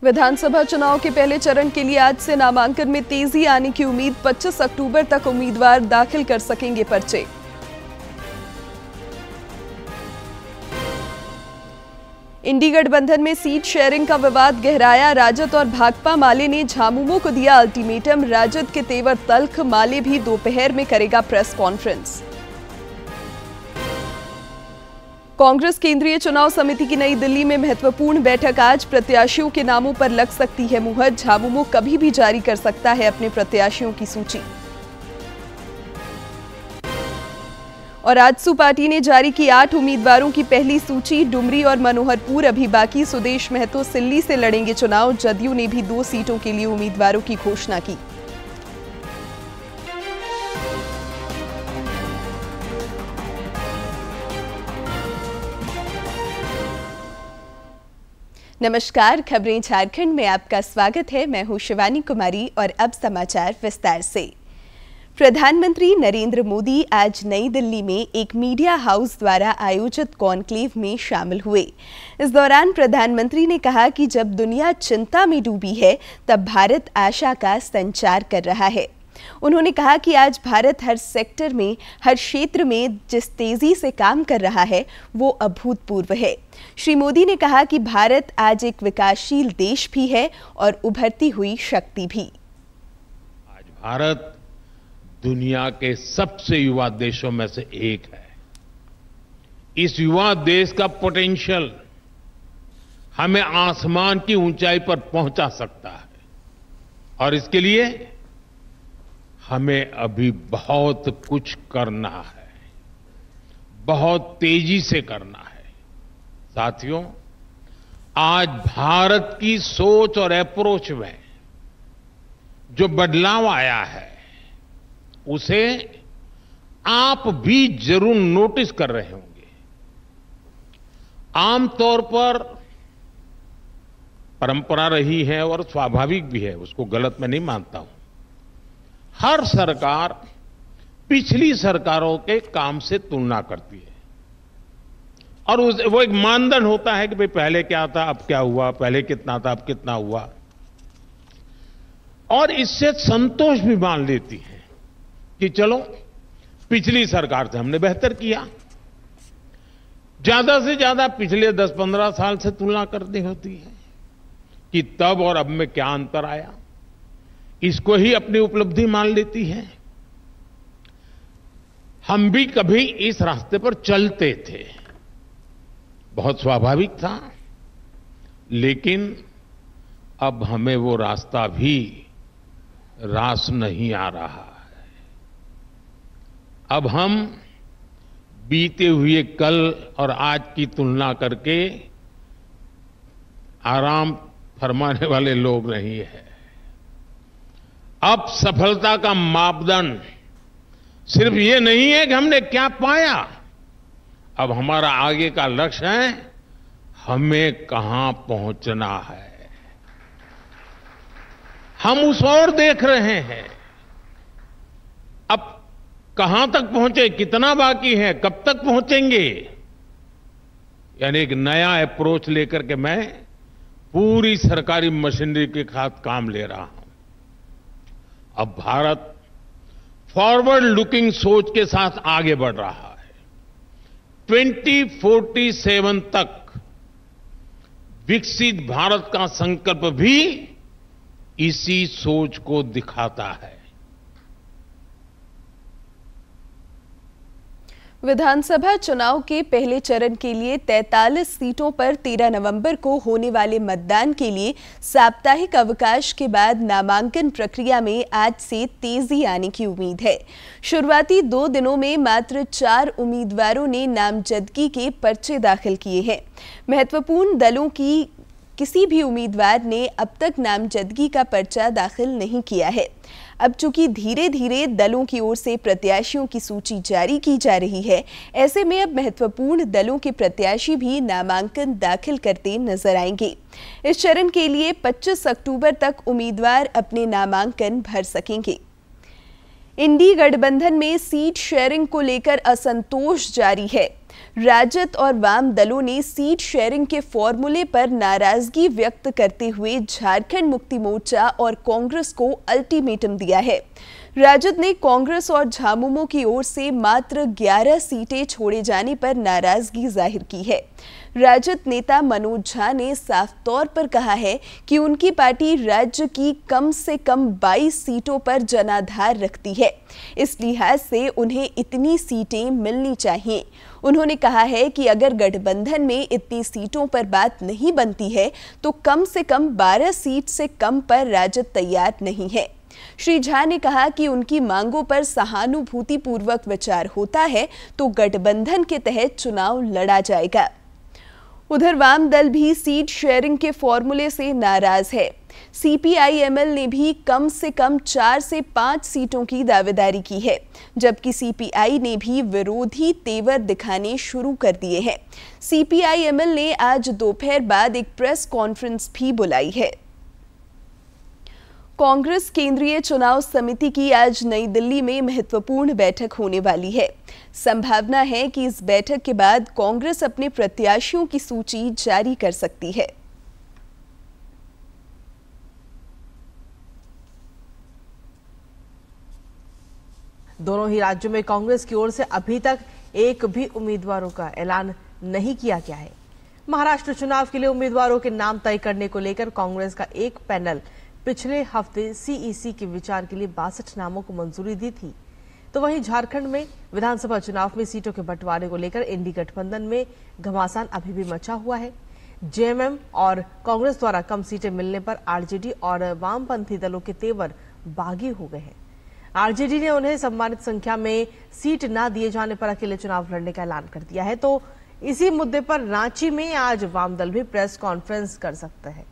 विधानसभा चुनाव के पहले चरण के लिए आज से नामांकन में तेजी आने की उम्मीद। 25 अक्टूबर तक उम्मीदवार दाखिल कर सकेंगे पर्चे। इंडी गठबंधन में सीट शेयरिंग का विवाद गहराया। राजद और भाकपा माले ने झामुमो को दिया अल्टीमेटम। राजद के तेवर तल्ख, माले भी दोपहर में करेगा प्रेस कॉन्फ्रेंस। कांग्रेस केंद्रीय चुनाव समिति की नई दिल्ली में महत्वपूर्ण बैठक आज। प्रत्याशियों के नामों पर लग सकती है मुहर। झामुमो कभी भी जारी कर सकता है अपने प्रत्याशियों की सूची। और आजसू पार्टी ने जारी की 8 उम्मीदवारों की पहली सूची। डुमरी और मनोहरपुर अभी बाकी। सुदेश महतो सिल्ली से लड़ेंगे चुनाव। जदयू ने भी 2 सीटों के लिए उम्मीदवारों की घोषणा की। नमस्कार, खबरें झारखंड में आपका स्वागत है। मैं हूं शिवानी कुमारी और अब समाचार विस्तार से। प्रधानमंत्री नरेंद्र मोदी आज नई दिल्ली में एक मीडिया हाउस द्वारा आयोजित कॉन्क्लेव में शामिल हुए। इस दौरान प्रधानमंत्री ने कहा कि जब दुनिया चिंता में डूबी है तब भारत आशा का संचार कर रहा है। उन्होंने कहा कि आज भारत हर सेक्टर में, हर क्षेत्र में जिस तेजी से काम कर रहा है वो अभूतपूर्व है। श्री मोदी ने कहा कि भारत आज एक विकासशील देश भी है और उभरती हुई शक्ति भी। आज भारत दुनिया के सबसे युवा देशों में से एक है। इस युवा देश का पोटेंशियल हमें आसमान की ऊंचाई पर पहुंचा सकता है और इसके लिए हमें अभी बहुत कुछ करना है, बहुत तेजी से करना है। साथियों, आज भारत की सोच और अप्रोच में जो बदलाव आया है उसे आप भी जरूर नोटिस कर रहे होंगे। आमतौर पर परंपरा रही है और स्वाभाविक भी है, उसको गलत मैं नहीं मानता हूं। हर सरकार पिछली सरकारों के काम से तुलना करती है और वो एक मानदंड होता है कि भाई पहले क्या था, अब क्या हुआ, पहले कितना था, अब कितना हुआ, और इससे संतोष भी मान लेती है कि चलो पिछली सरकार से हमने बेहतर किया। ज्यादा से ज्यादा पिछले 10-15 साल से तुलना करनी होती है कि तब और अब में क्या अंतर आया, इसको ही अपनी उपलब्धि मान लेती है। हम भी कभी इस रास्ते पर चलते थे, बहुत स्वाभाविक था, लेकिन अब हमें वो रास्ता भी रास नहीं आ रहा है। अब हम बीते हुए कल और आज की तुलना करके आराम फरमाने वाले लोग नहीं है। अब सफलता का मापदंड सिर्फ ये नहीं है कि हमने क्या पाया, अब हमारा आगे का लक्ष्य है हमें कहां पहुंचना है। हम उस ओर देख रहे हैं। अब कहां तक पहुंचे, कितना बाकी है, कब तक पहुंचेंगे, यानी एक नया अप्रोच लेकर के मैं पूरी सरकारी मशीनरी के साथ काम ले रहा हूं। अब भारत फॉरवर्ड लुकिंग सोच के साथ आगे बढ़ रहा है। 2047 तक विकसित भारत का संकल्प भी इसी सोच को दिखाता है। विधानसभा चुनाव के पहले चरण के लिए 43 सीटों पर 13 नवंबर को होने वाले मतदान के लिए साप्ताहिक अवकाश के बाद नामांकन प्रक्रिया में आज से तेजी आने की उम्मीद है। शुरुआती 2 दिनों में मात्र 4 उम्मीदवारों ने नामजदगी के पर्चे दाखिल किए हैं। महत्वपूर्ण दलों की किसी भी उम्मीदवार ने अब तक नामजदगी का पर्चा दाखिल नहीं किया है। अब चूंकि धीरे धीरे दलों की ओर से प्रत्याशियों की सूची जारी की जा रही है, ऐसे में अब महत्वपूर्ण दलों के प्रत्याशी भी नामांकन दाखिल करते नजर आएंगे। इस चरण के लिए 25 अक्टूबर तक उम्मीदवार अपने नामांकन भर सकेंगे। इंडी गठबंधन में सीट शेयरिंग को लेकर असंतोष जारी है। राजद और वाम दलों ने सीट शेयरिंग के फॉर्मूले पर नाराजगी व्यक्त करते हुए झारखंड मुक्ति मोर्चा और कांग्रेस को अल्टीमेटम दिया है। राजद ने कांग्रेस और झामुमो की ओर से मात्र 11 सीटें छोड़े जाने पर नाराजगी जाहिर की है। राजद नेता मनोज झा ने साफ तौर पर कहा है कि उनकी पार्टी राज्य की कम से कम 22 सीटों पर जनाधार रखती है, इस लिहाज से उन्हें इतनी सीटें मिलनी चाहिए। उन्होंने कहा है कि अगर गठबंधन में इतनी सीटों पर बात नहीं बनती है तो कम से कम 12 सीट से कम पर राजद तैयार नहीं है। श्री झा ने कहा कि उनकी मांगों पर सहानुभूतिपूर्वक विचार होता है तो गठबंधन के तहत चुनाव लड़ा जाएगा। उधर वाम दल भी सीट शेयरिंग के फॉर्मूले से नाराज है। सीपीआई-एमएल ने भी कम से कम 4 से 5 सीटों की दावेदारी की है, जबकि सीपीआई ने भी विरोधी तेवर दिखाने शुरू कर दिए हैं। सीपीआई-एमएल ने आज दोपहर बाद एक प्रेस कॉन्फ्रेंस भी बुलाई है। कांग्रेस केंद्रीय चुनाव समिति की आज नई दिल्ली में महत्वपूर्ण बैठक होने वाली है। संभावना है कि इस बैठक के बाद कांग्रेस अपने प्रत्याशियों की सूची जारी कर सकती है। दोनों ही राज्यों में कांग्रेस की ओर से अभी तक एक भी उम्मीदवारों का ऐलान नहीं किया गया है। महाराष्ट्र चुनाव के लिए उम्मीदवारों के नाम तय करने को लेकर कांग्रेस का एक पैनल पिछले हफ्ते सीईसी के विचार के लिए 62 नामों को मंजूरी दी थी। तो वहीं झारखंड में विधानसभा चुनाव में सीटों के बंटवारे को लेकर इंडी गठबंधन में घमासान अभी भी मचा हुआ है। जेएमएम और कांग्रेस द्वारा कम सीटें मिलने पर आरजेडी और वामपंथी दलों के तेवर बागी हो गए हैं। आरजेडी ने उन्हें सम्मानित संख्या में सीट न दिए जाने पर अकेले चुनाव लड़ने का ऐलान कर दिया है। तो इसी मुद्दे पर रांची में आज वाम दल भी प्रेस कॉन्फ्रेंस कर सकता है।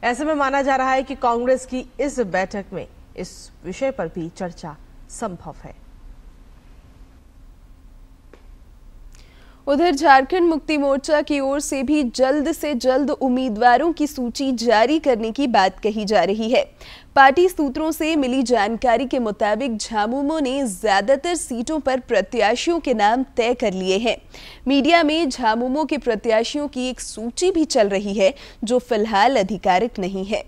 ऐसे में माना जा रहा है कि कांग्रेस की इस बैठक में इस विषय पर भी चर्चा संभव है। उधर झारखंड मुक्ति मोर्चा की ओर से भी जल्द से जल्द उम्मीदवारों की सूची जारी करने की बात कही जा रही है। पार्टी सूत्रों से मिली जानकारी के मुताबिक झामुमो ने ज्यादातर सीटों पर प्रत्याशियों के नाम तय कर लिए हैं। मीडिया में झामुमो के प्रत्याशियों की एक सूची भी चल रही है जो फिलहाल आधिकारिक नहीं है।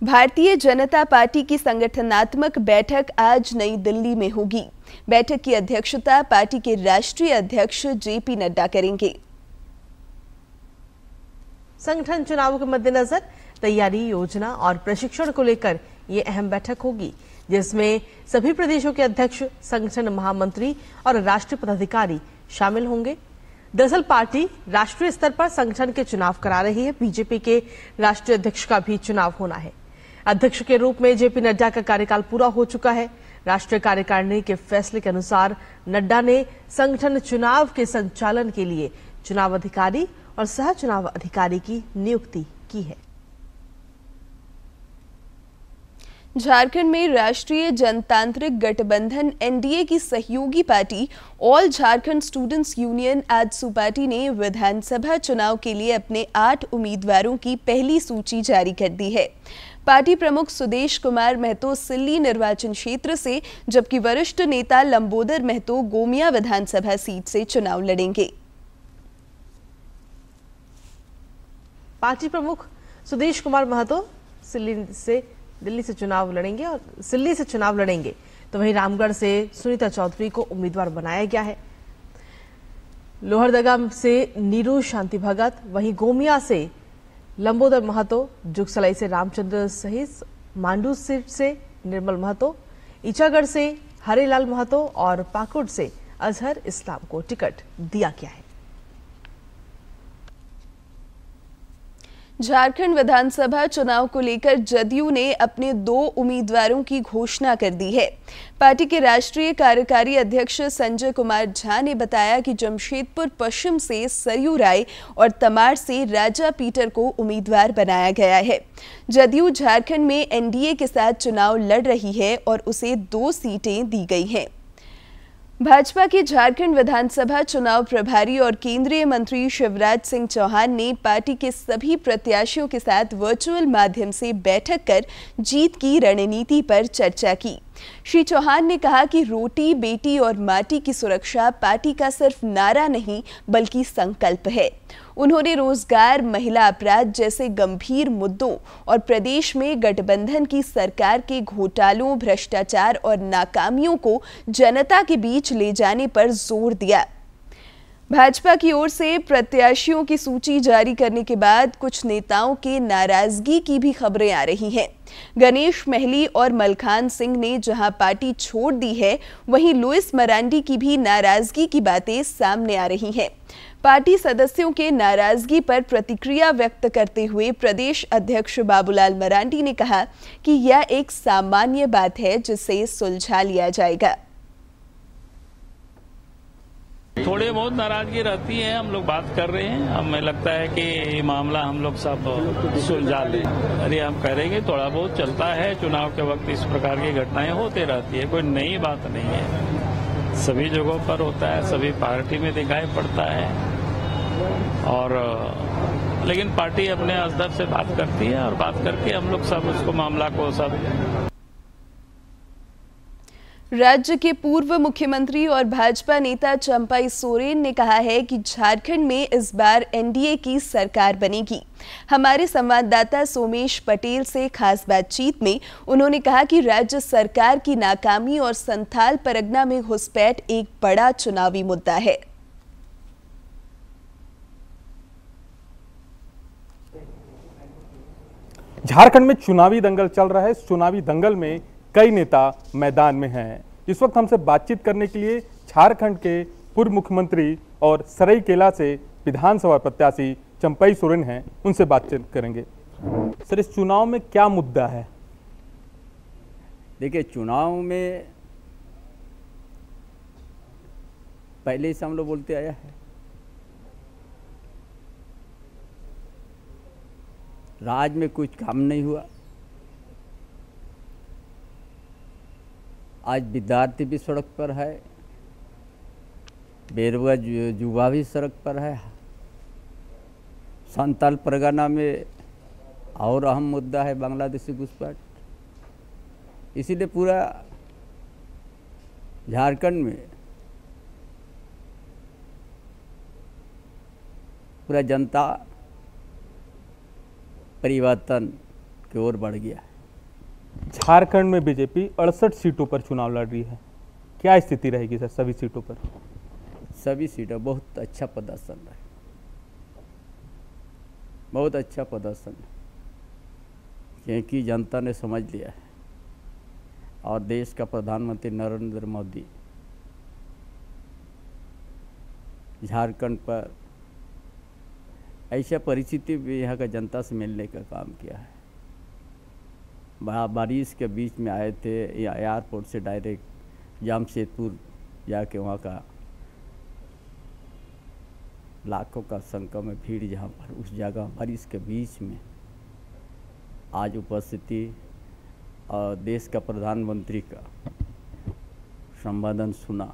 भारतीय जनता पार्टी की संगठनात्मक बैठक आज नई दिल्ली में होगी। बैठक की अध्यक्षता पार्टी के राष्ट्रीय अध्यक्ष जेपी नड्डा करेंगे। संगठन चुनावों के मद्देनजर तैयारी, योजना और प्रशिक्षण को लेकर ये अहम बैठक होगी, जिसमें सभी प्रदेशों के अध्यक्ष, संगठन महामंत्री और राष्ट्रीय पदाधिकारी शामिल होंगे। दरअसल पार्टी राष्ट्रीय स्तर पर संगठन के चुनाव करा रही है। बीजेपी के राष्ट्रीय अध्यक्ष का भी चुनाव होना है। अध्यक्ष के रूप में जेपी नड्डा का कार्यकाल पूरा हो चुका है। राष्ट्रीय कार्यकारिणी के फैसले के अनुसार नड्डा ने संगठन चुनाव के संचालन के लिए चुनाव अधिकारी और सह चुनाव अधिकारी की नियुक्ति की है। झारखंड में राष्ट्रीय जनतांत्रिक गठबंधन एनडीए की सहयोगी party all Jharkhand students union AJSU party ने विधानसभा चुनाव के लिए अपने 8 उम्मीदवारों की पहली सूची जारी कर दी है। पार्टी प्रमुख सुदेश कुमार महतो सिल्ली निर्वाचन क्षेत्र से, जबकि वरिष्ठ नेता लंबोदर महतो गोमिया विधानसभा सीट से चुनाव लड़ेंगे। पार्टी प्रमुख सुदेश कुमार महतो दिल्ली से चुनाव लड़ेंगे और सिल्ली से चुनाव लड़ेंगे। तो वहीं रामगढ़ से सुनीता चौधरी को उम्मीदवार बनाया गया है। लोहरदगा से नीरू शांति भगत, वहीं गोमिया से लंबोदर महतो, जुगसलाई से रामचंद्र सहित, मांडू से निर्मल महतो, ईचागढ़ से हरेलाल महतो और पाकुड़ से अजहर इस्लाम को टिकट दिया गया है। झारखंड विधानसभा चुनाव को लेकर जदयू ने अपने 2 उम्मीदवारों की घोषणा कर दी है। पार्टी के राष्ट्रीय कार्यकारी अध्यक्ष संजय कुमार झा ने बताया कि जमशेदपुर पश्चिम से सरयू राय और तमाड़ से राजा पीटर को उम्मीदवार बनाया गया है। जदयू झारखंड में एनडीए के साथ चुनाव लड़ रही है और उसे 2 सीटें दी गई हैं। भाजपा के झारखंड विधानसभा चुनाव प्रभारी और केंद्रीय मंत्री शिवराज सिंह चौहान ने पार्टी के सभी प्रत्याशियों के साथ वर्चुअल माध्यम से बैठक कर जीत की रणनीति पर चर्चा की। श्री चौहान ने कहा कि रोटी, बेटी और माटी की सुरक्षा पार्टी का सिर्फ नारा नहीं बल्कि संकल्प है। उन्होंने रोजगार, महिला अपराध जैसे गंभीर मुद्दों और प्रदेश में गठबंधन की सरकार के घोटालों, भ्रष्टाचार और नाकामियों को जनता के बीच ले जाने पर जोर दिया। भाजपा की ओर से प्रत्याशियों की सूची जारी करने के बाद कुछ नेताओं के नाराजगी की भी खबरें आ रही हैं। गणेश महली और मलखान सिंह ने जहां पार्टी छोड़ दी है, वहीं लुइस मरांडी की भी नाराजगी की बातें सामने आ रही हैं। पार्टी सदस्यों के नाराजगी पर प्रतिक्रिया व्यक्त करते हुए प्रदेश अध्यक्ष बाबूलाल मरांडी ने कहा कि यह एक सामान्य बात है जिसे सुलझा लिया जाएगा। थोड़े बहुत नाराजगी रहती है, हम लोग बात कर रहे हैं। हमें लगता है कि ये मामला हम लोग सब सुलझा लें। अरे हम कह रहे हैं थोड़ा बहुत चलता है, चुनाव के वक्त इस प्रकार की घटनाएं होती रहती है, कोई नई बात नहीं है। सभी जगहों पर होता है, सभी पार्टी में दिखाई पड़ता है। और लेकिन पार्टी अपने स्तर से बात करती है और बात करके हम लोग सब उसको मामला को सब। राज्य के पूर्व मुख्यमंत्री और भाजपा नेता चंपाई सोरेन ने कहा है कि झारखंड में इस बार एनडीए की सरकार बनेगी। हमारे संवाददाता सोमेश पटेल से खास बातचीत में उन्होंने कहा कि राज्य सरकार की नाकामी और संथाल परगना में घुसपैठ एक बड़ा चुनावी मुद्दा है। झारखंड में चुनावी दंगल चल रहा है। इस चुनावी दंगल में कई नेता मैदान में हैं। इस वक्त हमसे बातचीत करने के लिए झारखंड के पूर्व मुख्यमंत्री और सरायकेला से विधानसभा प्रत्याशी चंपाई सोरेन हैं, उनसे बातचीत करेंगे। सर, इस चुनाव में क्या मुद्दा है? देखिए, चुनाव में पहले से हम लोग बोलते आया है, राज्य में कुछ काम नहीं हुआ। आज विद्यार्थी भी सड़क पर है, बेरोजगार युवा भी सड़क पर है। संथाल परगना में और अहम मुद्दा है बांग्लादेशी घुसपैठ। इसीलिए पूरा झारखंड में पूरा जनता परिवर्तन की ओर बढ़ गया है। झारखंड में बीजेपी 68 सीटों पर चुनाव लड़ रही है, क्या स्थिति रहेगी सर सभी सीटों पर? सभी सीटों बहुत अच्छा प्रदर्शन है, बहुत अच्छा प्रदर्शन है, क्योंकि जनता ने समझ लिया है और देश का प्रधानमंत्री नरेंद्र मोदी झारखंड पर ऐसा परिस्थिति भी यहाँ का जनता से मिलने का काम किया है। बारिश के बीच में आए थे, या एयरपोर्ट से डायरेक्ट जमशेदपुर जाके वहाँ का लाखों का संख्या में भीड़, जहाँ पर उस जगह बारिश के बीच में आज उपस्थिति और देश का प्रधानमंत्री का संबोधन सुना,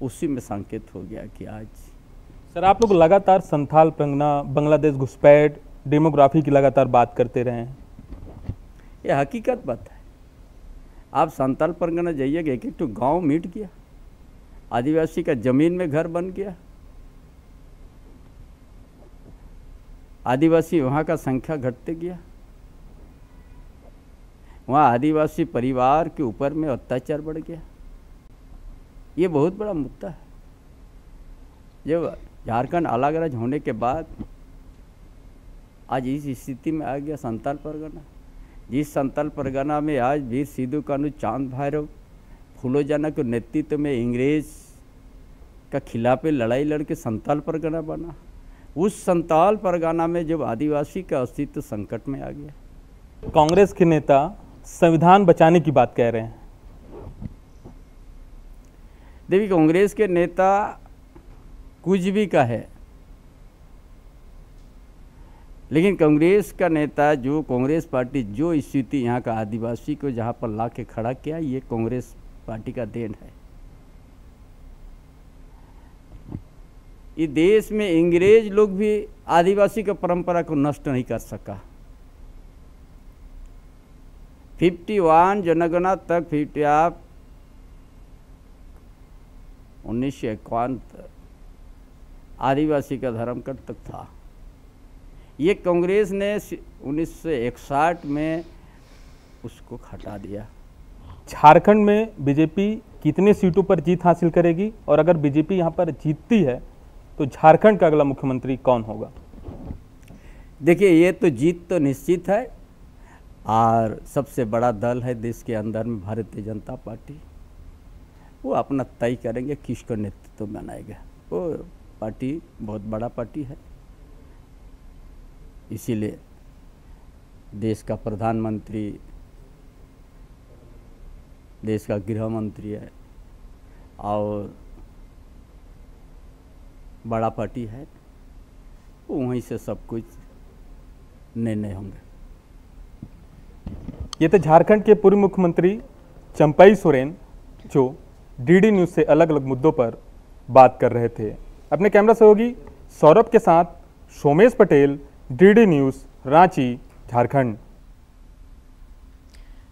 उसी में संकेत हो गया कि आज। सर, आप लोग लगातार संथाल परगना, बांग्लादेश घुसपैठ, डेमोग्राफी की लगातार बात करते रहे हैं। ये हकीकत बात है। आप संथाल परगना जाइएगा, एक एक तो गाँव मिट गया, आदिवासी का जमीन में घर बन गया, आदिवासी वहाँ का संख्या घटते गया, वहाँ आदिवासी परिवार के ऊपर में अत्याचार बढ़ गया। ये बहुत बड़ा मुद्दा है। जब झारखंड अलग राज्य होने के बाद आज इस स्थिति में आ गया संथाल परगना, जिस संथाल परगना में आज वीर सिद्धू कान्हू, चांद भैरव, फूलो जाना के नेतृत्व में इंग्रेज का खिलाफ लड़ाई लड़के संथाल परगना बना, उस संथाल परगना में जब आदिवासी का अस्तित्व संकट में आ गया। कांग्रेस के नेता संविधान बचाने की बात कह रहे हैं। देखिए, कांग्रेस के नेता कुछ भी कहे, लेकिन कांग्रेस का नेता जो कांग्रेस पार्टी जो स्थिति यहाँ का आदिवासी को जहाँ पर ला के खड़ा किया, ये कांग्रेस पार्टी का देन है। इस देश में अंग्रेज लोग भी आदिवासी का परंपरा को नष्ट नहीं कर सका। 51 जनगणना तक 1951 तक आदिवासी का धर्मकट तक था। ये कांग्रेस ने 1961 में उसको हटा दिया। झारखंड में बीजेपी कितने सीटों पर जीत हासिल करेगी और अगर बीजेपी यहाँ पर जीतती है तो झारखंड का अगला मुख्यमंत्री कौन होगा? देखिए, ये तो जीत तो निश्चित है और सबसे बड़ा दल है देश के अंदर में भारतीय जनता पार्टी। वो अपना तय करेंगे किसका नेतृत्व में आएगा। वो पार्टी बहुत बड़ा पार्टी है, इसीलिए देश का प्रधानमंत्री, देश का गृह मंत्री है और बड़ा पार्टी है, वहीं से सब कुछ निर्णय होंगे। ये थे झारखंड के पूर्व मुख्यमंत्री चंपई सोरेन जो डीडी न्यूज़ से अलग अलग मुद्दों पर बात कर रहे थे। अपने कैमरा सहयोगी सौरभ के साथ Somesh Patel, DD news, Ranchi, Jharkhand.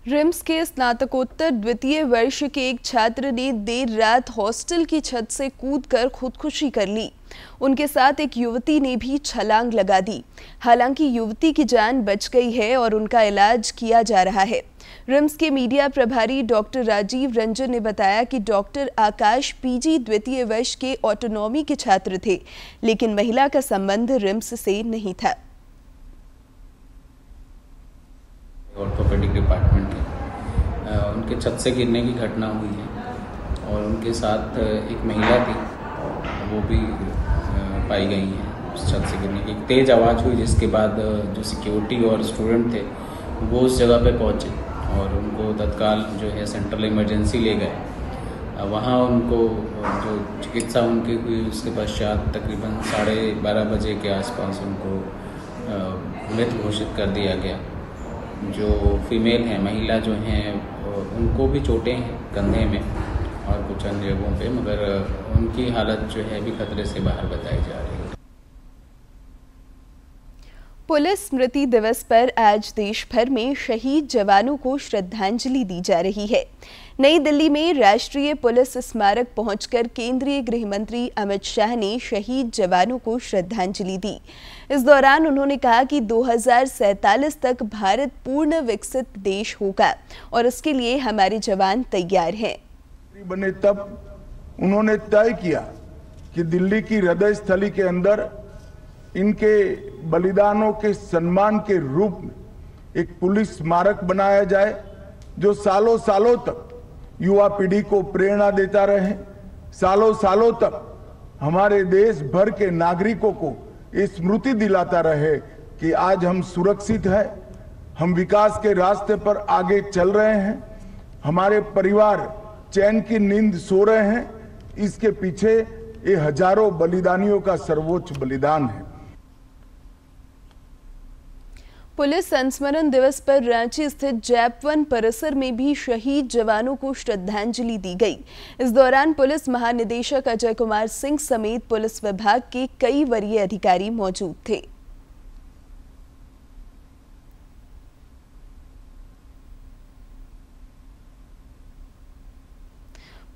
RIMS के स्नातकोत्तर द्वितीय वर्ष के एक छात्र ने देर रात हॉस्टल की छत से कूदकर खुदकुशी कर ली। उनके साथ एक युवती ने भी छलांग लगा दी। हालांकि युवती की जान बच गई है और उनका इलाज किया जा रहा है। रिम्स के मीडिया प्रभारी डॉक्टर राजीव रंजन ने बताया कि डॉक्टर आकाश पीजी द्वितीय वर्ष के ऑटोनॉमी के छात्र थे, लेकिन महिला का संबंध रिम्स से नहीं था। ऑर्थोपेडिक डिपार्टमेंट है, उनके छत से गिरने की घटना हुई है और उनके साथ एक महिला थी, वो भी पाई गई है उस छत से गिरने की। एक तेज़ आवाज़ हुई जिसके बाद जो सिक्योरिटी और स्टूडेंट थे वो उस जगह पे पहुंचे और उनको तत्काल जो है सेंट्रल इमरजेंसी ले गए। वहाँ उनको जो चिकित्सा उनकी हुई उसके पश्चात तकरीबन 12:30 बजे के आसपास उनको मृत घोषित कर दिया गया। जो फीमेल हैं, महिला जो हैं, उनको भी चोटें हैं कंधे में और कुछ अन्य जगहों पे, मगर उनकी हालत जो है अभी खतरे से बाहर बताई जा रही है। पुलिस स्मृति दिवस पर आज देश भर में शहीद जवानों को श्रद्धांजलि दी जा रही है। नई दिल्ली में राष्ट्रीय पुलिस स्मारक पहुंचकर केंद्रीय गृह मंत्री अमित शाह ने शहीद जवानों को श्रद्धांजलि दी। इस दौरान उन्होंने कहा कि 2047 तक भारत पूर्ण विकसित देश होगा और इसके लिए हमारे जवान तैयार हैं। बने तब उन्होंने तय किया कि दिल्ली की हृदय स्थली के अंदर इनके बलिदानों के सम्मान के रूप में एक पुलिस स्मारक बनाया जाए जो सालों सालों तक युवा पीढ़ी को प्रेरणा देता रहे, सालों सालों तक हमारे देश भर के नागरिकों को ये स्मृति दिलाता रहे कि आज हम सुरक्षित हैं, हम विकास के रास्ते पर आगे चल रहे हैं, हमारे परिवार चैन की नींद सो रहे हैं। इसके पीछे ये हजारों बलिदानियों का सर्वोच्च बलिदान है। पुलिस संस्मरण दिवस पर रांची स्थित जैप-1 परिसर में भी शहीद जवानों को श्रद्धांजलि दी गई। इस दौरान पुलिस महानिदेशक अजय कुमार सिंह समेत पुलिस विभाग के कई वरीय अधिकारी मौजूद थे।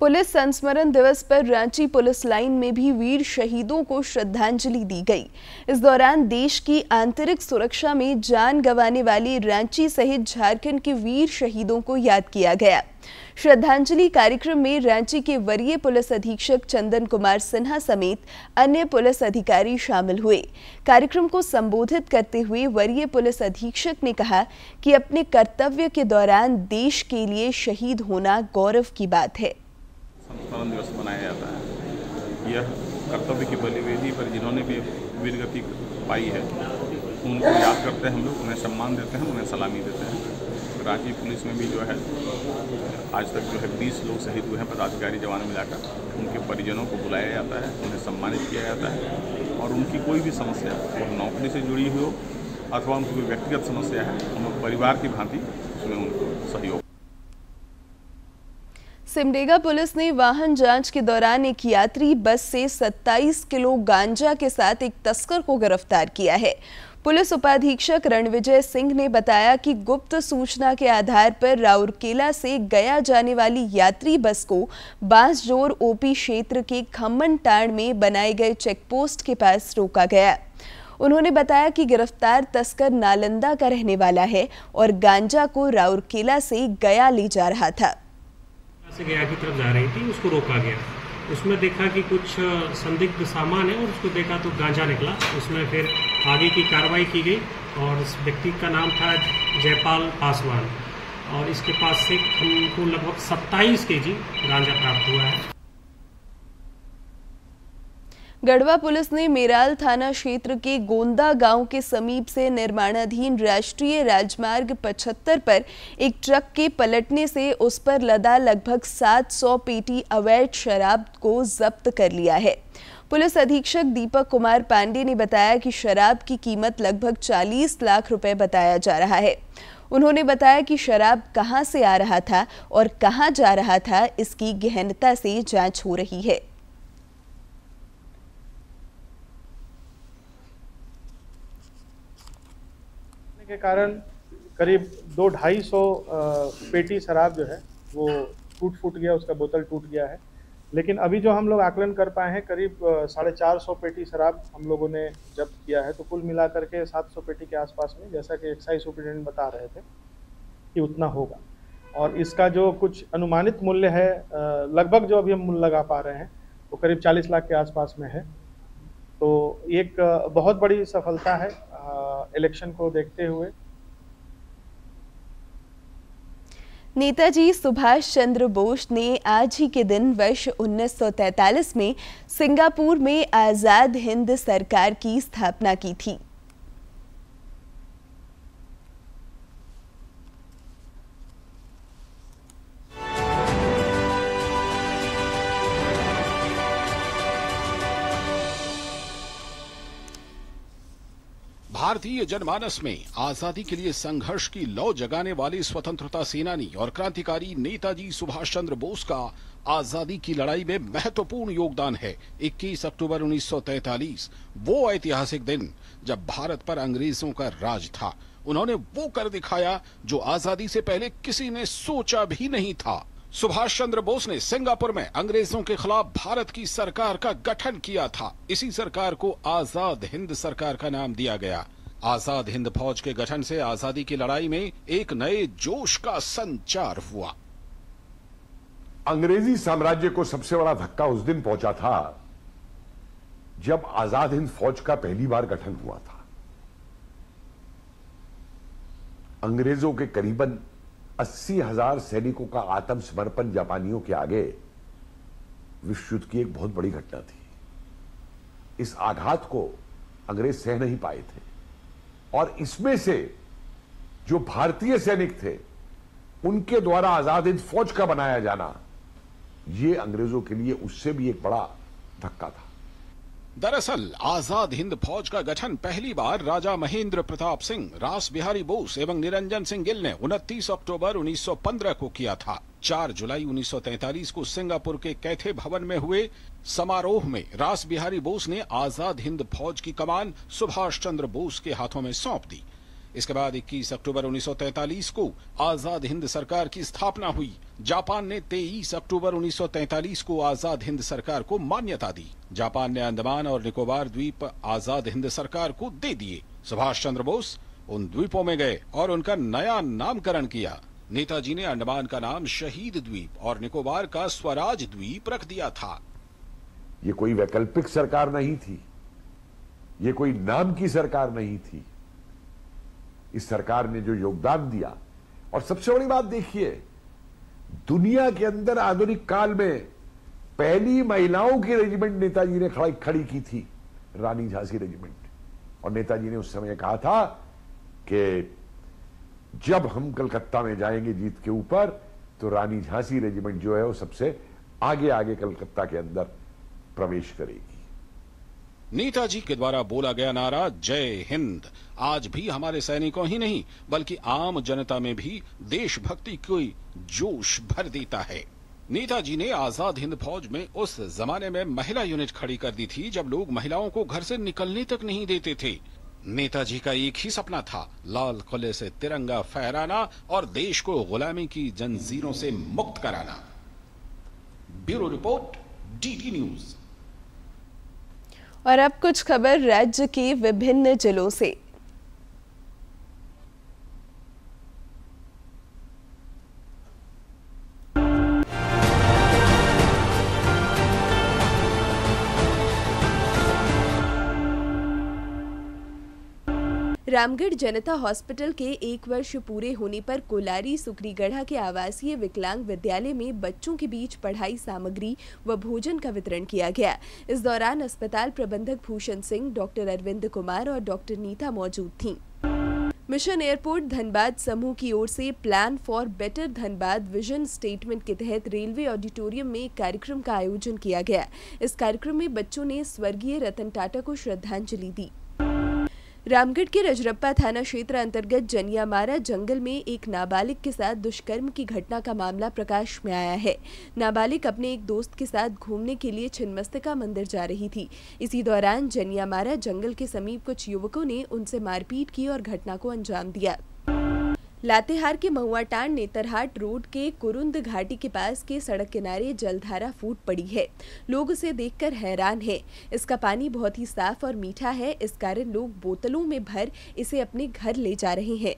पुलिस संस्मरण दिवस पर रांची पुलिस लाइन में भी वीर शहीदों को श्रद्धांजलि दी गई। इस दौरान देश की आंतरिक सुरक्षा में जान गंवाने वाले रांची सहित झारखंड के वीर शहीदों को याद किया गया। श्रद्धांजलि कार्यक्रम में रांची के वरीय पुलिस अधीक्षक चंदन कुमार सिन्हा समेत अन्य पुलिस अधिकारी शामिल हुए। कार्यक्रम को संबोधित करते हुए वरीय पुलिस अधीक्षक ने कहा कि अपने कर्तव्य के दौरान देश के लिए शहीद होना गौरव की बात है। संस्मरण दिवस मनाया जाता है। यह कर्तव्य की बलिवेदी पर जिन्होंने भी वीरगति पाई है उनको याद करते हैं हम लोग, उन्हें सम्मान देते हैं, उन्हें सलामी देते हैं। रांची पुलिस में भी जो है आज तक जो है 20 लोग शहीद हुए हैं, पदाधिकारी जवान मिलाकर। उनके परिजनों को बुलाया जाता है, उन्हें सम्मानित किया जाता है और उनकी कोई भी समस्या वो नौकरी से जुड़ी हुई हो अथवा उनकी कोई व्यक्तिगत समस्या है, हम लोग परिवार की भांति उसमें उनको सहयोग। सिमडेगा पुलिस ने वाहन जांच के दौरान एक यात्री बस से 27 किलो गांजा के साथ एक तस्कर को गिरफ्तार किया है। पुलिस उपाधीक्षक रणविजय सिंह ने बताया कि गुप्त सूचना के आधार पर राउरकेला से गया जाने वाली यात्री बस को बांसजोर ओपी क्षेत्र के खम्मनटांड में बनाए गए चेकपोस्ट के पास रोका गया। उन्होंने बताया कि गिरफ्तार तस्कर नालंदा का रहने वाला है और गांजा को राउरकेला से गया ले जा रहा था। से गया की तरफ जा रही थी, उसको रोका गया। उसमें देखा कि कुछ संदिग्ध सामान है और उसको देखा तो गांजा निकला। उसमें फिर आगे की कार्रवाई की गई और इस व्यक्ति का नाम था जयपाल पासवान और इसके पास से हमको लगभग 27 केजी गांजा प्राप्त हुआ है। गढ़वा पुलिस ने मेराल थाना क्षेत्र के गोंदा गांव के समीप से निर्माणाधीन राष्ट्रीय राजमार्ग 75 पर एक ट्रक के पलटने से उस पर लदा लगभग 700 पेटी अवैध शराब को जब्त कर लिया है। पुलिस अधीक्षक दीपक कुमार पांडे ने बताया कि शराब की कीमत लगभग 40 लाख रुपए बताया जा रहा है। उन्होंने बताया कि शराब कहां से आ रहा था और कहां जा रहा था, इसकी गहनता से जांच हो रही है। के कारण करीब 200-250 पेटी शराब जो है वो फूट गया, उसका बोतल टूट गया है। लेकिन अभी जो हम लोग आकलन कर पाए हैं करीब 450 पेटी शराब हम लोगों ने जब्त किया है। तो कुल मिलाकर के 700 पेटी के आसपास में, जैसा कि एक्साइज सुपरिटेंडेंट बता रहे थे कि उतना होगा। और इसका जो कुछ अनुमानित मूल्य है लगभग जो अभी हम मूल्य लगा पा रहे हैं वो करीब 40 लाख के आसपास में है। तो एक बहुत बड़ी सफलता है इलेक्शन को देखते हुए। नेताजी सुभाष चंद्र बोस ने आज ही के दिन वर्ष 1943 में सिंगापुर में आजाद हिंद सरकार की स्थापना की थी। भारतीय जनमानस में आजादी के लिए संघर्ष की लौ जगाने वाले स्वतंत्रता सेनानी और क्रांतिकारी नेताजी सुभाष चंद्र बोस का आजादी की लड़ाई में महत्वपूर्ण योगदान है। 21 अक्टूबर 1943 वो ऐतिहासिक दिन जब भारत पर अंग्रेजों का राज था। उन्होंने वो कर दिखाया जो आजादी से पहले किसी ने सोचा भी नहीं था। सुभाष चंद्र बोस ने सिंगापुर में अंग्रेजों के खिलाफ भारत की सरकार का गठन किया था। इसी सरकार को आजाद हिंद सरकार का नाम दिया गया। आजाद हिंद फौज के गठन से आजादी की लड़ाई में एक नए जोश का संचार हुआ। अंग्रेजी साम्राज्य को सबसे बड़ा धक्का उस दिन पहुंचा था जब आजाद हिंद फौज का पहली बार गठन हुआ था। अंग्रेजों के करीबन 80,000 सैनिकों का आत्मसमर्पण जापानियों के आगे विश्व युद्ध की एक बहुत बड़ी घटना थी। इस आघात को अंग्रेज सह नहीं पाए थे और इसमें से जो भारतीय सैनिक थे उनके द्वारा आजाद हिंद फौज का बनाया जाना, यह अंग्रेजों के लिए उससे भी एक बड़ा धक्का था। दरअसल आजाद हिंद फौज का गठन पहली बार राजा महेंद्र प्रताप सिंह, रास बिहारी बोस एवं निरंजन सिंह गिल ने 29 अक्टूबर 1915 को किया था। 4 जुलाई 1943 को सिंगापुर के कैथे भवन में हुए समारोह में रास बिहारी बोस ने आजाद हिंद फौज की कमान सुभाष चंद्र बोस के हाथों में सौंप दी। इसके बाद 21 अक्टूबर 1943 को आजाद हिंद सरकार की स्थापना हुई। जापान ने 23 अक्टूबर 1943 को आजाद हिंद सरकार को मान्यता दी। जापान ने अंडमान और निकोबार द्वीप आजाद हिंद सरकार को दे दिए। सुभाष चंद्र बोस उन द्वीपों में गए और उनका नया नामकरण किया। नेताजी ने अंडमान का नाम शहीद द्वीप और निकोबार का स्वराज द्वीप रख दिया था। ये कोई वैकल्पिक सरकार नहीं थी, ये कोई नाम की सरकार नहीं थी। इस सरकार ने जो योगदान दिया, और सबसे बड़ी बात देखिए, दुनिया के अंदर आधुनिक काल में पहली महिलाओं की रेजिमेंट नेताजी ने खड़ी की थी, रानी झांसी रेजिमेंट। और नेताजी ने उस समय कहा था कि जब हम कलकत्ता में जाएंगे जीत के ऊपर, तो रानी झांसी रेजिमेंट जो है वो सबसे आगे आगे कलकत्ता के अंदर प्रवेश करेगी। नेताजी के द्वारा बोला गया नारा जय हिंद आज भी हमारे सैनिकों ही नहीं बल्कि आम जनता में भी देशभक्ति की जोश भर देता है। नेताजी ने आजाद हिंद फौज में उस जमाने में महिला यूनिट खड़ी कर दी थी जब लोग महिलाओं को घर से निकलने तक नहीं देते थे। नेताजी का एक ही सपना था, लाल किले से तिरंगा फहराना और देश को गुलामी की जंजीरों से मुक्त कराना। Bureau report, DD news. और अब कुछ खबर राज्य के विभिन्न जिलों से। रामगढ़ जनता हॉस्पिटल के 1 वर्ष पूरे होने पर कोलारी सुकरीगढ़ा के आवासीय विकलांग विद्यालय में बच्चों के बीच पढ़ाई सामग्री व भोजन का वितरण किया गया। इस दौरान अस्पताल प्रबंधक भूषण सिंह, डॉक्टर अरविंद कुमार और डॉक्टर नीता मौजूद थीं। मिशन एयरपोर्ट धनबाद समूह की ओर से plan for better Dhanbad vision statement के तहत रेलवे ऑडिटोरियम में एक कार्यक्रम का आयोजन किया गया। इस कार्यक्रम में बच्चों ने स्वर्गीय रतन टाटा को श्रद्धांजलि दी। रामगढ़ के रजरप्पा थाना क्षेत्र अंतर्गत जनियामारा जंगल में एक नाबालिग के साथ दुष्कर्म की घटना का मामला प्रकाश में आया है। नाबालिग अपने एक दोस्त के साथ घूमने के लिए छिन्नमस्तिका मंदिर जा रही थी। इसी दौरान जनियामारा जंगल के समीप कुछ युवकों ने उनसे मारपीट की और घटना को अंजाम दिया। लातेहार के महुआटांड नेतरहाट रोड के कुरुंद घाटी के पास के सड़क किनारे जलधारा फूट पड़ी है। लोग उसे देखकर हैरान हैं। इसका पानी बहुत ही साफ और मीठा है। इस कारण लोग बोतलों में भर इसे अपने घर ले जा रहे हैं।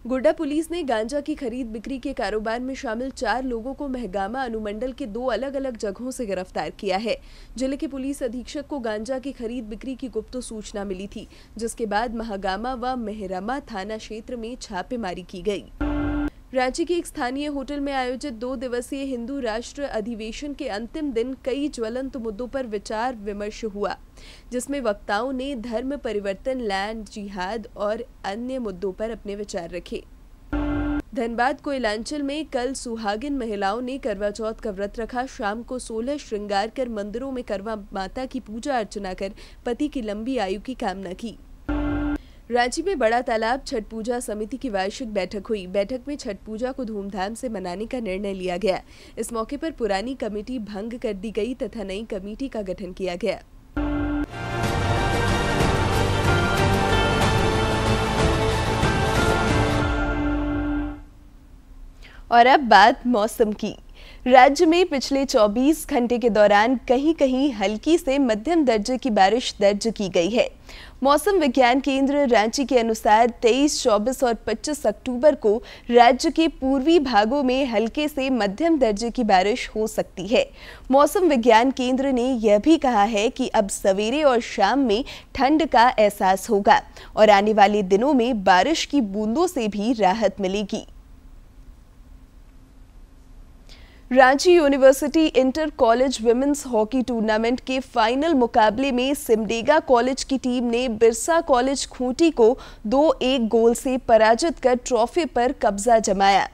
गोड्डा पुलिस ने गांजा की खरीद बिक्री के कारोबार में शामिल 4 लोगों को महगामा अनुमंडल के 2 अलग-अलग जगहों से गिरफ्तार किया है। जिले के पुलिस अधीक्षक को गांजा की खरीद बिक्री की गुप्त सूचना मिली थी, जिसके बाद महगामा व मेहरमा थाना क्षेत्र में छापेमारी की गई। रांची के एक स्थानीय होटल में आयोजित 2 दिवसीय हिंदू राष्ट्र अधिवेशन के अंतिम दिन कई ज्वलंत मुद्दों पर विचार विमर्श हुआ, जिसमें वक्ताओं ने धर्म परिवर्तन, लैंड जिहाद और अन्य मुद्दों पर अपने विचार रखे। धनबाद कोयलांचल में कल सुहागिन महिलाओं ने करवा चौथ का व्रत रखा। शाम को 16 श्रृंगार कर मंदिरों में करवा माता की पूजा अर्चना कर पति की लंबी आयु की कामना की। रांची में बड़ा तालाब छठ पूजा समिति की वार्षिक बैठक हुई। बैठक में छठ पूजा को धूमधाम से मनाने का निर्णय लिया गया। इस मौके पर पुरानी कमेटी भंग कर दी गई तथा नई कमेटी का गठन किया गया। और अब बात मौसम की। राज्य में पिछले 24 घंटे के दौरान कहीं कहीं हल्की से मध्यम दर्जे की बारिश दर्ज की गई है। मौसम विज्ञान केंद्र रांची के अनुसार 23, 24 और 25 अक्टूबर को राज्य के पूर्वी भागों में हल्के से मध्यम दर्जे की बारिश हो सकती है। मौसम विज्ञान केंद्र ने यह भी कहा है कि अब सवेरे और शाम में ठंड का एहसास होगा और आने वाले दिनों में बारिश की बूंदों से भी राहत मिलेगी। Ranchi university inter college women's hockey tournament के फाइनल मुकाबले में सिमडेगा कॉलेज की टीम ने बिरसा कॉलेज खूंटी को 2-1 गोल से पराजित कर ट्रॉफी पर कब्जा जमाया।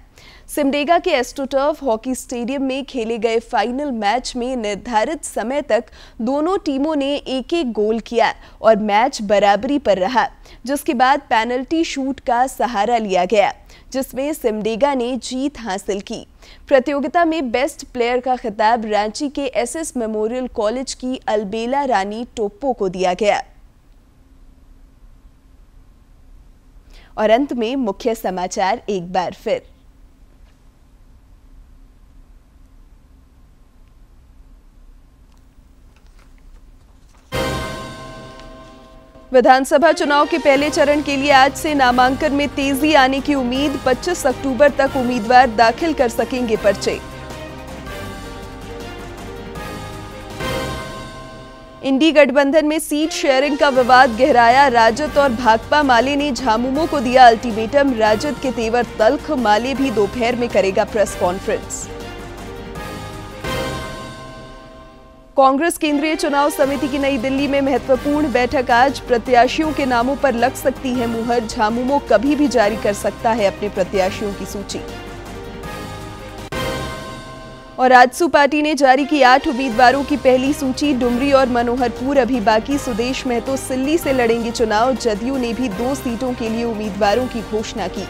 सिमडेगा के एस्ट्रोटर्फ हॉकी स्टेडियम में खेले गए फाइनल मैच में निर्धारित समय तक दोनों टीमों ने 1-1 गोल किया और मैच बराबरी पर रहा, जिसके बाद पेनल्टी शूट का सहारा लिया गया, जिसमें सिमडेगा ने जीत हासिल की। प्रतियोगिता में बेस्ट प्लेयर का खिताब रांची के एसएस मेमोरियल कॉलेज की अलबेला रानी टोप्पो को दिया गया। और अंत में मुख्य समाचार एक बार फिर। विधानसभा चुनाव के पहले चरण के लिए आज से नामांकन में तेजी आने की उम्मीद। 25 अक्टूबर तक उम्मीदवार दाखिल कर सकेंगे पर्चे। इंडी गठबंधन में सीट शेयरिंग का विवाद गहराया। राजद और भाकपा माले ने झामुमो को दिया अल्टीमेटम। राजद के तेवर तल्ख, माले भी दोपहर में करेगा प्रेस कॉन्फ्रेंस। कांग्रेस केंद्रीय चुनाव समिति की नई दिल्ली में महत्वपूर्ण बैठक आज। प्रत्याशियों के नामों पर लग सकती है मुहर। झामुमो कभी भी जारी कर सकता है अपने प्रत्याशियों की सूची। और आजसू पार्टी ने जारी की 8 उम्मीदवारों की पहली सूची। डुमरी और मनोहरपुर अभी बाकी। सुदेश महतो सिल्ली से लड़ेंगे चुनाव। जदयू ने भी 2 सीटों के लिए उम्मीदवारों की घोषणा की।